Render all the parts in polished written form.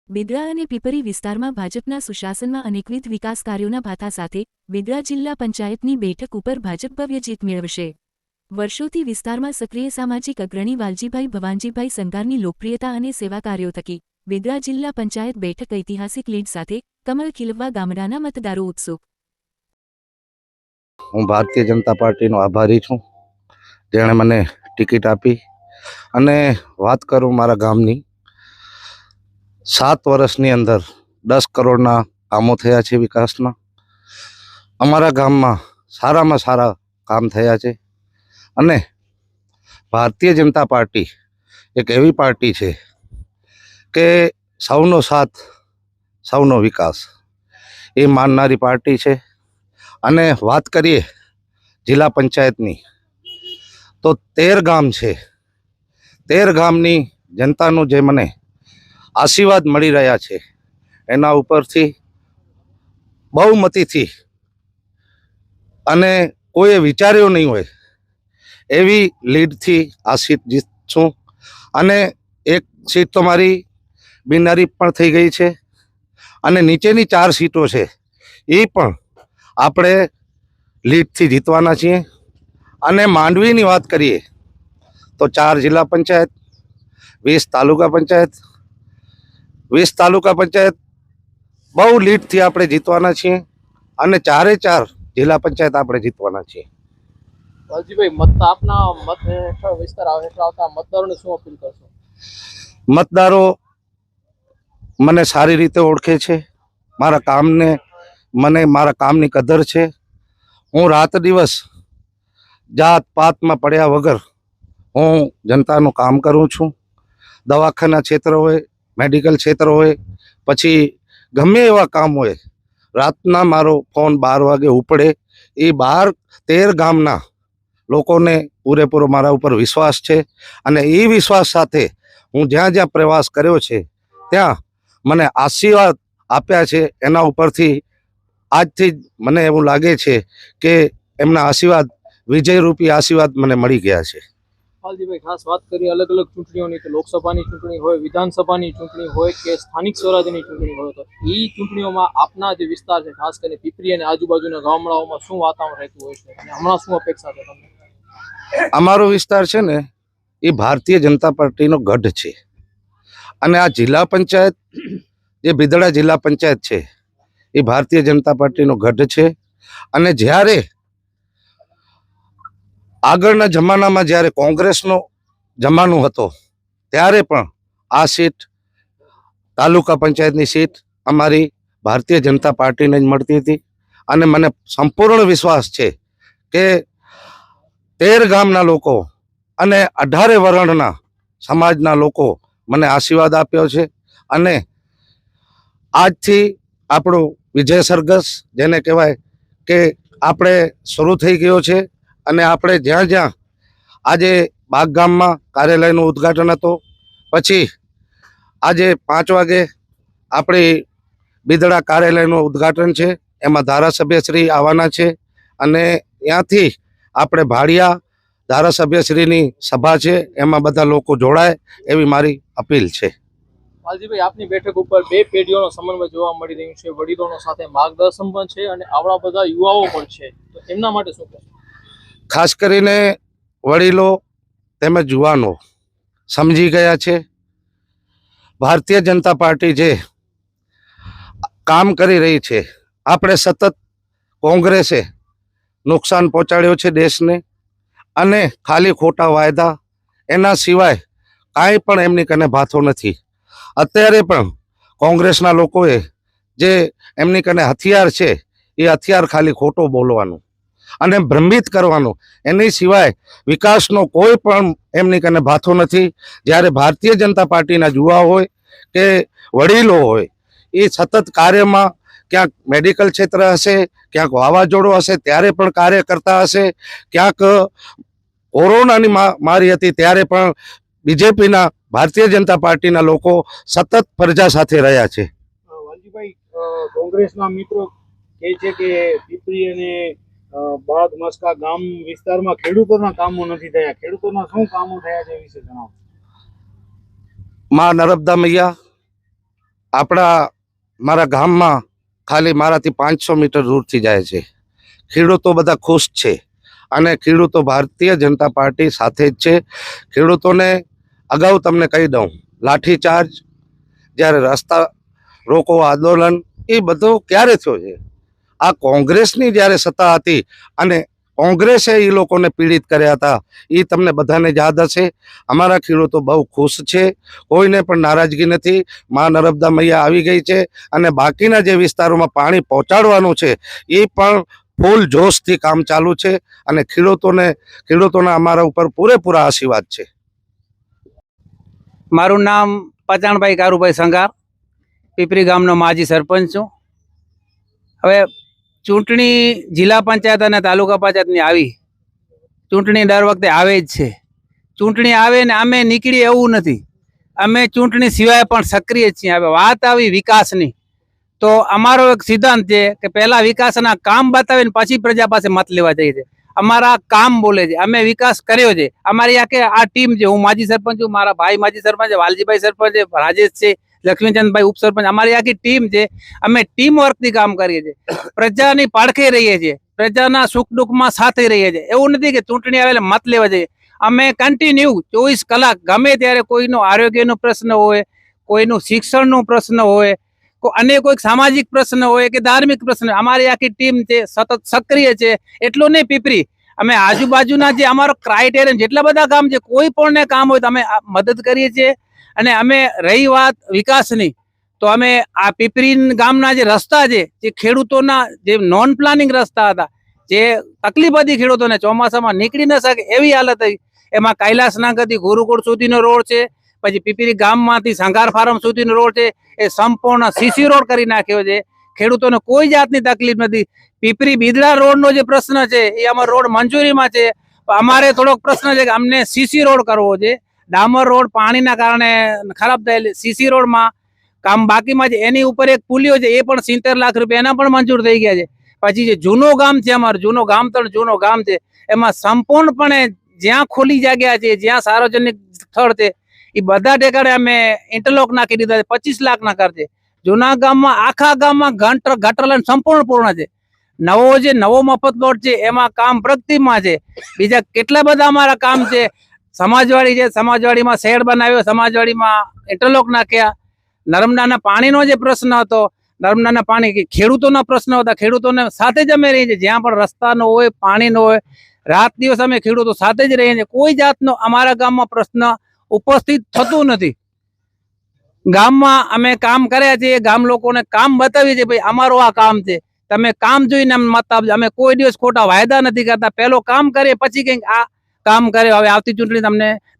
બિદડા અને પીપરી વિસ્તારમાં ભાજપના સુશાસનમાં અનેકવિધ વિકાસ કાર્યોના ભાથા સાથે બિદડા જિલ્લા પંચાયતની બેઠક ઉપર ભાજપ ભવ્ય જીત મેળવશે। વર્ષોથી વિસ્તારમાં સક્રિય સામાજિક અગ્રણી વાલજીભાઈ ભવાનજીભાઈ સંઘારની લોકપ્રિયતા અને સેવા કાર્યો થકી બિદડા જિલ્લા પંચાયત બેઠક ઐતિહાસિક લીડ સાથે કમળ ખીલવવા ગામડાના મતદારો ઉત્સુક। હું ભારતીય જનતા પાર્ટીનો આભારી છું, જેણે મને ટિકિટ આપી। અને વાત કરું મારા ગામની, 7 વર્ષની અંદર 10 કરોડના કામો થયા છે વિકાસના। અમારા ગામમાં સારામાં સારા કામ થયા છે। અને ભારતીય જનતા પાર્ટી એક એવી પાર્ટી છે કે સૌનો સાથ સૌનો વિકાસ એ માનનારી પાર્ટી છે। અને વાત કરીએ જિલ્લા પંચાયતની તો 13 ગામ છે। 13 ગામની જનતાનું જે મને આશીર્વાદ મળી રહ્યા છે એના ઉપરથી બહુમતીથી અને કોઈએ વિચાર્યું નહીં હોય એવી લીડથી આ સીટ જીતશું। અને એક સીટ તો મારી બિનહરીફ પણ થઈ ગઈ છે અને નીચેની 4 સીટો છે એ પણ આપણે લીડથી જીતવાના છીએ। અને માંડવીની વાત કરીએ તો 4 જિલ્લા પંચાયત, 20 તાલુકા પંચાયત, 20 તાલુકા પંચાયત બહુ લીડથી આપણે જીતવાના છીએ અને 4 જિલ્લા પંચાયત આપણે જીતવાના છીએ। વાલજીભાઈ, આપના મત હેઠળ વિસ્તાર હેઠળ આવતા મતદારોને શું અપીલ કરશો? મતદારો મને સારી રીતે ઓળખે છે, મારા કામને મને મારા કામની કદર છે। હું રાત દિવસ જાત પાતમાં પડ્યા વગર હું જનતાનું કામ કરું છું। દવાખાના ક્ષેત્ર હોય, મેડિકલ ક્ષેત્ર હોય, પછી ગમે એવા કામ હોય, રાતના મારો ફોન 12 વાગે ઉપડે। એ 13 ગામના લોકોને પૂરેપૂરો મારા ઉપર વિશ્વાસ છે અને એ વિશ્વાસ સાથે હું જ્યાં જ્યાં પ્રવાસ કર્યો છે ત્યાં મને આશીર્વાદ આપ્યા છે। એના ઉપરથી આજથી મને એવું લાગે છે કે એમના આશીર્વાદ, વિજયરૂપી આશીર્વાદ મને મળી ગયા છે। વાલજીભાઈ, ખાસ વાત કરીએ અલગ અલગ ચૂંટણીઓની, તો લોકસભાની ચૂંટણી હોય, વિધાનસભાની ચૂંટણી હોય કે સ્થાનિક સ્વરાજ્યની ચૂંટણી હોય, તો એ ચૂંટણીઓમાં આપના જે વિસ્તાર છે, ખાસ કરીને પીપરી અને આજુબાજુના ગામડાઓમાં શું વાતાવરણ રહેતું હોય છે અને હમણાં શું અપેક્ષા છે તમને? અમારો વિસ્તાર છે ને એ ભારતીય જનતા પાર્ટીનો ગઢ છે અને આ જિલ્લા પંચાયત જે બિદડા જિલ્લા પંચાયત છે એ ભારતીય જનતા પાર્ટીનો ગઢ છે। અને જ્યારે આગળના જમાનામાં જ્યારે કોંગ્રેસનો જમાનો હતો ત્યારે પણ આ સીટ, તાલુકા પંચાયતની સીટ અમારી ભારતીય જનતા પાર્ટીને જ મળતી હતી। અને મને સંપૂર્ણ વિશ્વાસ છે કે 13 ગામના લોકો અને 18 વર્ણના સમાજના લોકો મને આશીર્વાદ આપ્યો છે। અને આજથી આપણો વિજય સરઘસ જેને કહેવાય કે આપણે શરૂ થઈ ગયો છે। અને આપણે જ્યાં જ્યાં આજે બાગગામમાં કાર્યાલયનું ઉદ્ઘાટન હતો, પછી આજે 5 વાગે આપણી બિદડા કાર્યાલયનું ઉદ્ઘાટન છે, એમાં ધારાસભ્યશ્રી આવવાના છે અને ત્યાંથી આપણે ભાડિયા ધારાસભ્યશ્રીની સભા છે, એમાં બધા લોકો જોડાય એવી મારી અપીલ છે। વાલજીભાઈ, આપની બેઠક ઉપર 2 પેઢીઓનો સમન્વય જોવા મળી રહ્યું છે, વડીલોનો સાથે માર્ગદર્શન પણ છે અને આવડા બધા યુવાઓ પણ છે, તો એમના માટે શું કહેશો? ખાસ કરીને વડીલો તેમજ યુવાનો સમજી ગયા છે ભારતીય જનતા પાર્ટી જે કામ કરી રહી છે। આપણે સતત કોંગ્રેસે નુકસાન પહોંચાડ્યો છે દેશને અને ખાલી ખોટા વાયદા, એના સિવાય કાંઈ પણ એમની કને ભાથો નથી। અત્યારે પણ કોંગ્રેસના લોકોએ જે એમની કને હથિયાર છે એ હથિયાર ખાલી ખોટો બોલવાનું અને ભ્રમિત કરવાનું, એની સિવાય વિકાસનો કોઈ પણ એમની કને ભાથો નથી। જ્યારે ભારતીય જનતા પાર્ટીના યુવા હોય કે વડીલો હોય એ સતત કાર્યમાં, ક્યાંક મેડિકલ ક્ષેત્ર હશે, ક્યાંક વાવાઝોડું હશે ત્યારે પણ કાર્ય કરતા હશે, ક્યાંક કોરોનાની મારી હતી ત્યારે પણ બીજેપીના, ભારતીય જનતા પાર્ટીના લોકો સતત પ્રજા સાથે રહ્યા છે। વાલજીભાઈ, કોંગ્રેસના મિત્રો કહે છે કે પીપરી અને બાગ મસ્કા ગામ વિસ્તારમાં ખેડૂતોના કામો નથી થયા, ખેડૂતોના શું કામો થયા છે એ વિશે જણાવો। માં નર્મદા મૈયા આપણા મારા ગામમાં ખાલી મારાથી 500 મીટર દૂરથી જાય છે. ખેડૂતો બધા ખુશ છે અને ખેડૂતો ભારતીય જનતા પાર્ટી સાથે જ છે. ખેડૂતોને અગાઉ તમને કહી દઉં, લાઠીચાર્જ, જ્યારે રસ્તા રોકો આંદોલન, એ બધું ક્યારે થયો છે? આ કોંગ્રેસની જ્યારે સત્તા હતી અને કોંગ્રેસે એ લોકોને પીડિત કર્યા હતા, એ તમને બધાને યાદ હશે. અમારા ખેડૂતો બહુ ખુશ છે, કોઈને પણ નારાજગી નથી. મા નર્મદા મૈયા આવી ગઈ છે અને બાકીના જે વિસ્તારોમાં પાણી પહોંચાડવાનું છે એ પણ ફૂલ જોશથી કામ ચાલુ છે અને ખેડૂતોના અમારા ઉપર પૂરેપૂરા આશીર્વાદ છે. મારું નામ પચાણભાઈ કારુભાઈ સંગાર, પીપરી ગામનો માજી સરપંચ છું. હવે ચૂંટણી જિલ્લા પંચાયત અને તાલુકા પંચાયતની આવી, ચૂંટણી દર વખતે આવે જ છે. ચૂંટણી આવે ને અમે નીકળીએ એવું નથી, અમે ચૂંટણી સિવાય પણ સક્રિય છીએ. હવે વાત આવી વિકાસની, તો અમારો એક સિદ્ધાંત છે કે પહેલા વિકાસના કામ બતાવીને પછી પ્રજા પાસે મત લેવા જઈએ છે. અમારા કામ બોલે છે, અમે વિકાસ કર્યો છે. અમારી આ ટીમ છે, હું માજી સરપંચ છું, મારા ભાઈ માજી સરપંચ છે, વાલજીભાઈ સરપંચ છે, રાજેશ છે, લક્ષ્મીચંદભાઈ ઉપસરપંચ, અમારી આખી ટીમ છે. અમે ટીમ વર્કથી કામ કરીએ છીએ, પ્રજાની પાડખે રહીએ છીએ, પ્રજાના સુખ દુઃખમાં સાથે રહીએ છીએ. એવું નથી કે ચૂંટણી આવે મત લેવા જઈએ. અમે કન્ટિન્યુ 24 કલાક ગમે ત્યારે કોઈનો આરોગ્યનો પ્રશ્ન હોય, કોઈનું શિક્ષણનો પ્રશ્ન હોય, અને કોઈક સામાજિક પ્રશ્ન હોય કે ધાર્મિક પ્રશ્ન, અમારી આખી ટીમ છે, સતત સક્રિય છે. એટલું નહીં, પીપરી અમે આજુબાજુના જે અમારો ક્રાઇટેરિયન જેટલા બધા કામ છે, કોઈ પણ કામ હોય તો અમે મદદ કરીએ છીએ. અને અમે રહી વાત વિકાસની, તો અમે આ પીપરી ગામના જે રસ્તા છે, જે ખેડૂતોના જે નોન પ્લાનિંગ રસ્તા હતા, જે તકલીફ હતી ખેડૂતોને, ચોમાસામાં નીકળી ન શકે એવી હાલત હતી, એમાં કૈલાસનગરથી ગુરુકુળ સુધીનો રોડ છે, પછી પીપરી ગામમાંથી સંઘાર ફાર્મ સુધીનો રોડ છે, એ સંપૂર્ણ સીસી રોડ કરી નાખ્યો છે. ખેડૂતોને કોઈ જાતની તકલીફ નથી. પીપરી બીદડા રોડનો જે પ્રશ્ન છે એ અમારો રોડ મંજૂરીમાં છે. અમારે થોડોક પ્રશ્ન છે કે અમને સીસી રોડ કરવો છે. ડામર રોડ પાણીના કારણે ખરાબ થયેલી, સીસી રોડમાં કામ બાકીમાં છે. એની ઉપર એક પુલિયો છે, એ પણ 70 લાખ રૂપિયા એના પણ મંજૂર થઈ ગયા છે. પછી જે જૂનો ગામ છે, અમારું જૂનો ગામ છે, એમાં સંપૂર્ણપણે જ્યાં ખુલ્લી જગ્યા છે, જ્યાં સાર્વજનિક સ્થળ છે, એ બધા ઠેકાણે અમે ઇન્ટરલોક નાખી દીધા છે. 25 લાખના ખર્ચે જૂના ગામમાં, આખા ગામમાં ગટર લાઈન સંપૂર્ણ પૂર્ણ છે. નવો મફત પ્લોટ છે, એમાં કામ પ્રગતિમાં છે. બીજા કેટલા બધા અમારા કામ છે. સમાજવાડી છે, સમાજવાડીમાં શેડ બનાવ્યો, સમાજવાડીમાં ઇન્ટરલોક નાખ્યા. નર્મદાના પાણીનો જે પ્રશ્ન હતો, નર્મદાના પાણી ખેડૂતોના પ્રશ્ન હતા, ખેડૂતોને સાથે જ અમે રહીએ છીએ. જ્યાં પણ રસ્તાનો હોય, પાણીનો હોય, રાત દિવસ અમે ખેડૂતો સાથે જ રહીએ છીએ. કોઈ જાતનો અમારા ગામમાં પ્રશ્ન ઉપસ્થિત થતું નથી. ગામમાં અમે કામ કર્યા છે, ગામ લોકોને કામ બતાવીએ છીએ, ભાઈ અમારું આ કામ છે, તમે કામ જોઈને અમને મત આપજો. અમે કોઈ દિવસ ખોટા વાયદા નથી કરતા. પહેલો કામ કરીએ પછી કંઈક આ કામ કરે, હવે આવતી ચૂંટણી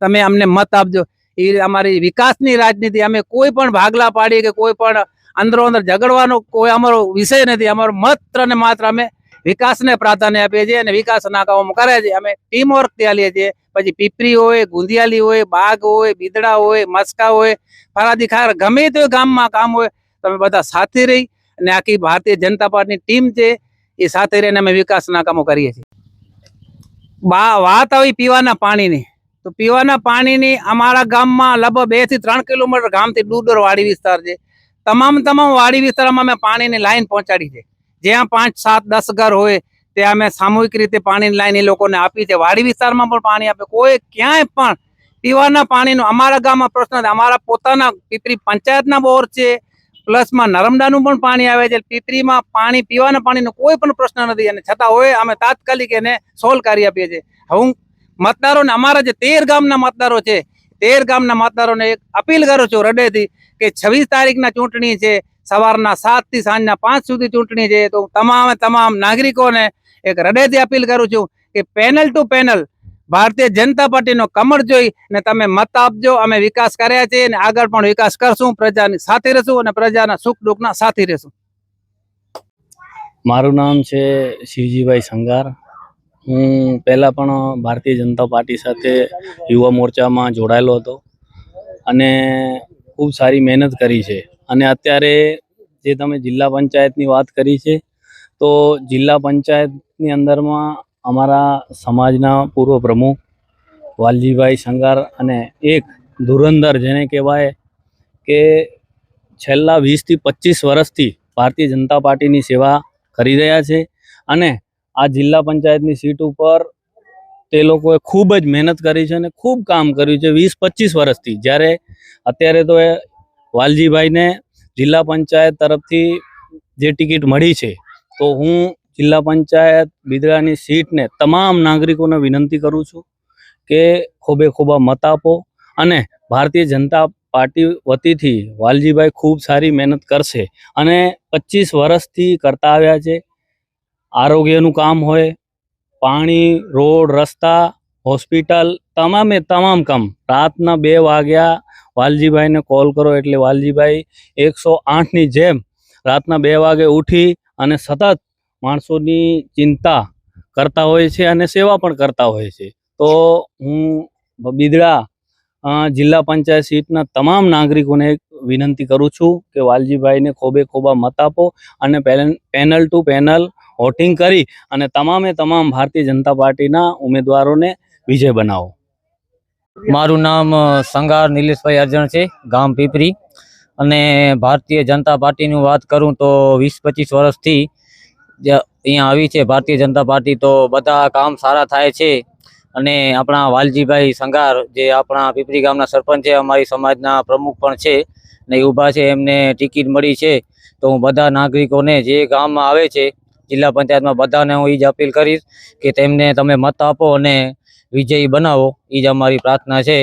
તમે અમને મત આપજો. એ અમારી વિકાસની રાજનીતિ. અમે કોઈ પણ ભાગલા પાડીએ કે કોઈ પણ અંદરો અંદર ઝઘડવાનો કોઈ અમારો વિષય નથી. અમારો માત્ર ને માત્ર અમે વિકાસને પ્રાધાન્ય આપીએ છીએ અને વિકાસના કામો કરે છે. અમે ટીમ વર્ક ચાલીએ છીએ. પછી પીપરી હોય, ગુંદિયાલી હોય, બાગ હોય, બીદડા હોય, મસ્કા હોય, ફરાદી ખાર, ગમે તે ગામમાં કામ હોય, તમે બધા સાથે રહી અને આખી ભારતીય જનતા પાર્ટીની ટીમ છે, એ સાથે રહીને અમે વિકાસના કામો કરીએ છીએ. વાત આવી પીવાના પાણીની, તો પીવાના પાણીની અમારા ગામમાં લગભગ 2 થી 3 કિલોમીટર ગામથી દૂર વાડી વિસ્તાર છે. તમામ વાડી વિસ્તારમાં અમે પાણીની લાઈન પહોંચાડી છે. જ્યાં 5, 7, 10 ઘર હોય ત્યાં અમે સામૂહિક રીતે પાણીની લાઈન એ લોકોને આપી છે. વાડી વિસ્તારમાં પણ પાણી આપે. કોઈ ક્યાંય પણ પીવાના પાણીનો અમારા ગામમાં પ્રશ્ન નથી. અમારા પોતાના પીપરી પંચાયતના બોર છે, પ્લસમાં નર્મદાનું પણ પાણી આવે છે. પીપરીમાં પીવાના પાણીનો કોઈ પણ પ્રશ્ન નથી, અને છતાં હોય અમે તાત્કાલિક એને સોલ્વ કરી આપીએ છીએ. હું મતદારોને, અમારા જે 13 ગામના મતદારો છે, 13 ગામના મતદારોને એક અપીલ કરું છું હૃદયથી કે 26 તારીખના ચૂંટણી છે, સવારના 7 થી સાંજના 5 સુધી ચૂંટણી છે. તો તમામ નાગરિકોને એક હૃદયથી અપીલ કરું છું કે panel two panel Bharatiya Janata પાર્ટીનો કમળ જોઈ ને તમે મત આપજો. અમે વિકાસ કર્યા છે અને આગળ પણ વિકાસ કરશું. પ્રજાની સાથે રહેશું અને પ્રજાના સુખ દુઃખના સાથે રહેશું. મારું નામ છે શિવજીભાઈ સંગાર. હું પહેલાં પણ ભારતીય જનતા પાર્ટી સાથે યુવા મોરચામાં જોડાયેલો હતો અને ખૂબ સારી મહેનત કરી છે. અને અત્યારે જે તમે જિલ્લા પંચાયતની વાત કરી છે, તો જિલ્લા પંચાયતની અંદરમાં અમારા સમાજના પૂર્વ પ્રમુખ વાલજીભાઈ સંગાર અને એક ધુરંધર, જેને કહેવાય કે છેલ્લા 20 થી 25 વર્ષથી ભારતીય જનતા પાર્ટીની સેવા કરી રહ્યા છે અને આ જિલ્લા પંચાયતની સીટ ઉપર તે લોકોએ ખૂબ જ મહેનત કરી છે અને ખૂબ કામ કર્યું છે 20-25 વર્ષથી. જ્યારે અત્યારે તો એ વાલજીભાઈને જિલ્લા પંચાયત તરફથી જે ટિકિટ મળી છે, તો હું જિલ્લા પંચાયત બિદડાની સીટને તમામ નાગરિકોને વિનંતી કરું છું કે ખોબે ખોબા મત આપો અને ભારતીય જનતા પાર્ટી વતીથી વાલજીભાઈ ખૂબ સારી મહેનત કરશે અને 25 વર્ષથી કરતા આવ્યા છે. આરોગ્યનું કામ હોય, પાણી, રોડ, રસ્તા, હોસ્પિટલ, તમામ કામ. રાતના 2 વાગ્યા વાલજીભાઈને કોલ કરો એટલે વાલજીભાઈ 108ની જેમ રાતના 2 વાગે ઉઠી અને સતત માણસોની ચિંતા કરતા હોય છે અને સેવા પણ કરતા હોય છે. તો હું બિદડા જિલ્લા પંચાયત સીટના તમામ નાગરિકોને વિનંતી કરું છું કે વાલજીભાઈને ખોબે ખોબા મત આપો અને પેનલ ટુ પેનલ વોટિંગ કરી અને તમામ ભારતીય જનતા પાર્ટીના ઉમેદવારોને વિજય બનાવો. મારું નામ સંગાર નિલેશભાઈ અર્જણ છે, ગામ પીપરી. અને ભારતીય જનતા પાર્ટીની વાત કરું તો 20-25 વર્ષથી અહીંયા આવી છે ભારતીય જનતા પાર્ટી, તો બધા કામ સારા થાય છે. અને આપણા વાલજીભાઈ સંગાર જે આપણા પીપરી ગામના સરપંચ છે, અમારી સમાજના પ્રમુખ પણ છે ને ઊભા છે, એમને ટિકિટ મળી છે. તો હું બધા નાગરિકોને જે ગામમાં આવે છે જિલ્લા પંચાયતમાં બધાને હું એ જ અપીલ કરીશ કે તેમને તમે મત આપો અને વિજયી બનાવો. એ જ અમારી પ્રાર્થના છે.